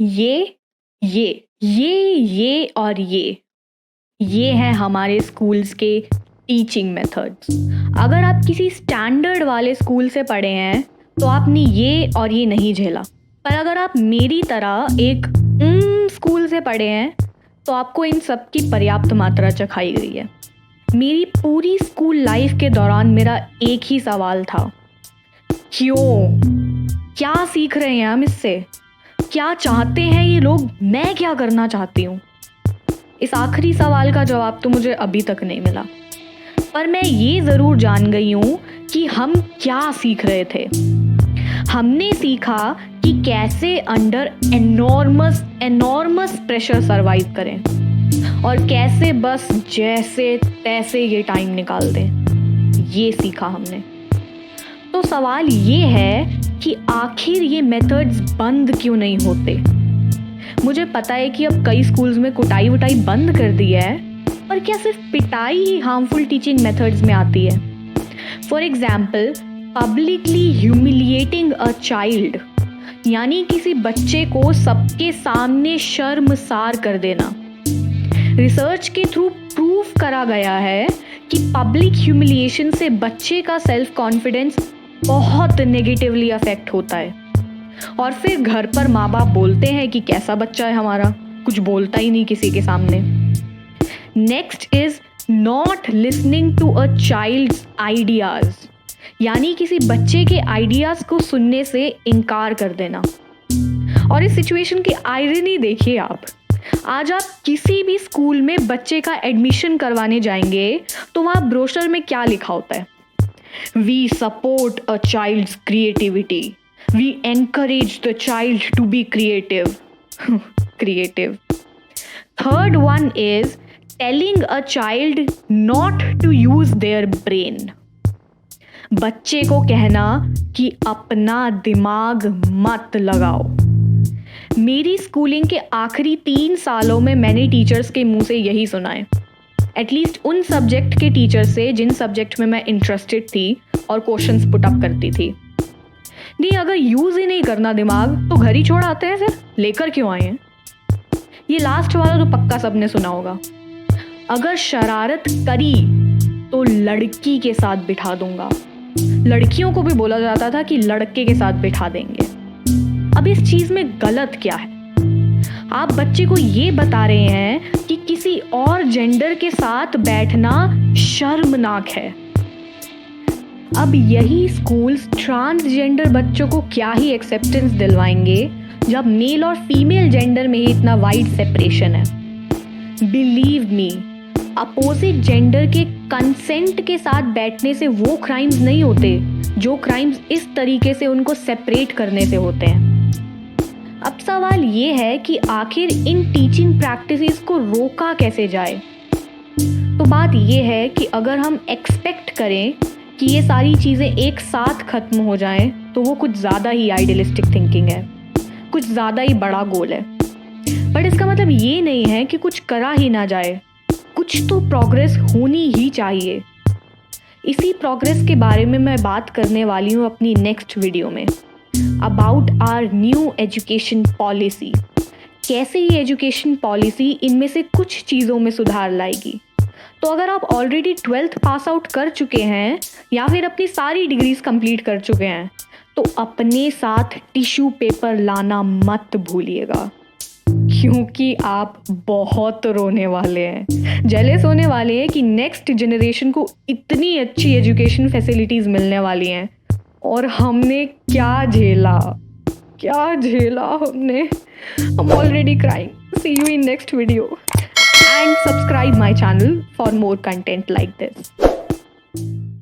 ये और ये है हमारे स्कूल्स के टीचिंग मेथड्स। अगर आप किसी स्टैंडर्ड वाले स्कूल से पढ़े हैं तो आपने ये और ये नहीं झेला, पर अगर आप मेरी तरह एक स्कूल से पढ़े हैं तो आपको इन सब की पर्याप्त मात्रा चखाई गई है। मेरी पूरी स्कूल लाइफ के दौरान मेरा एक ही सवाल था, क्यों? क्या सीख रहे हैं हम इससे? क्या चाहते हैं ये लोग? मैं क्या करना चाहती हूँ? इस आखिरी सवाल का जवाब तो मुझे अभी तक नहीं मिला, पर मैं ये ज़रूर जान गई हूँ कि हम क्या सीख रहे थे। हमने सीखा कि कैसे अंडर एनॉर्मस प्रेशर सरवाइव करें और कैसे बस जैसे तैसे ये टाइम निकाल दें। ये सीखा हमने। तो सवाल ये है कि आखिर ये मेथड्स बंद क्यों नहीं होते? मुझे पता है कि अब कई स्कूल्स में कुटाई वुटाई बंद कर दी है, पर क्या सिर्फ पिटाई ही हार्मफुल टीचिंग मेथड्स में आती है? For example, publicly humiliating a child, यानी किसी बच्चे को सबके सामने शर्मसार कर देना। रिसर्च के थ्रू प्रूव करा गया है कि पब्लिक ह्यूमिलिएशन से बच्चे का सेल्फ कॉन्फिडेंस बहुत नेगेटिवली अफेक्ट होता है। और फिर घर पर माँ बाप बोलते हैं कि कैसा बच्चा है हमारा, कुछ बोलता ही नहीं किसी के सामने। Next is not listening to a child's ideas, यानी किसी बच्चे के आइडियाज को सुनने से इनकार कर देना। और इस सिचुएशन की आयरनी देखिए आप। आज आप किसी भी स्कूल में बच्चे का एडमिशन करवाने जाएंगे तो वहाँ ब्रोशर में क्या लिखा होता है? We support a child's creativity. We encourage the child to be creative. Creative. Third one is telling a child not to use their brain. बच्चे को कहना कि अपना दिमाग मत लगाओ। मेरी स्कूलिंग के आखिरी 3 सालों में मैंने टीचर्स के मुंह से यही सुना है। एटलीस्ट उन सब्जेक्ट के टीचर से जिन सब्जेक्ट में मैं इंटरेस्टेड थी और क्वेश्चंस पुट अप करती थी। नहीं, अगर यूज ही नहीं करना दिमाग तो घर ही छोड़ आते हैं, फिर लेकर क्यों आए हैं? ये लास्ट वाला तो पक्का सबने सुना होगा। अगर शरारत करी तो लड़की के साथ बिठा दूंगा। लड़कियों को भी बोला जाता था कि लड़के के साथ बिठा देंगे। अब इस चीज में गलत क्या है? आप बच्चे को ये बता रहे हैं कि किसी और जेंडर के साथ बैठना शर्मनाक है। अब यही स्कूल्स ट्रांसजेंडर बच्चों को क्या ही एक्सेप्टेंस दिलवाएंगे जब मेल और फीमेल जेंडर में ही इतना वाइड सेपरेशन है। बिलीव मी, अपोजिट जेंडर के कंसेंट के साथ बैठने से वो क्राइम्स नहीं होते जो क्राइम्स इस तरीके से उनको सेपरेट करने से होते हैं। अब सवाल ये है कि आखिर इन टीचिंग प्रैक्टिसेस को रोका कैसे जाए? तो बात ये है कि अगर हम एक्सपेक्ट करें कि ये सारी चीज़ें एक साथ खत्म हो जाएं, तो वो कुछ ज़्यादा ही आइडियलिस्टिक थिंकिंग है, कुछ ज़्यादा ही बड़ा गोल है। बट इसका मतलब ये नहीं है कि कुछ करा ही ना जाए। कुछ तो प्रोग्रेस होनी ही चाहिए। इसी प्रोग्रेस के बारे में मैं बात करने वाली हूँ अपनी नेक्स्ट वीडियो में, about our new education policy. कैसे ये एजुकेशन पॉलिसी इनमें से कुछ चीज़ों में सुधार लाएगी। तो अगर आप ऑलरेडी 12th पास आउट कर चुके हैं या फिर अपनी सारी डिग्रीज कंप्लीट कर चुके हैं तो अपने साथ टिश्यू पेपर लाना मत भूलिएगा, क्योंकि आप बहुत रोने वाले हैं, जेलस होने वाले हैं कि नेक्स्ट जनरेशन को इतनी अच्छी एजुकेशन फैसिलिटीज़ मिलने वाली हैं और हमने क्या झेला हमने। I'm already crying. See you in next video and subscribe my channel for more content like this.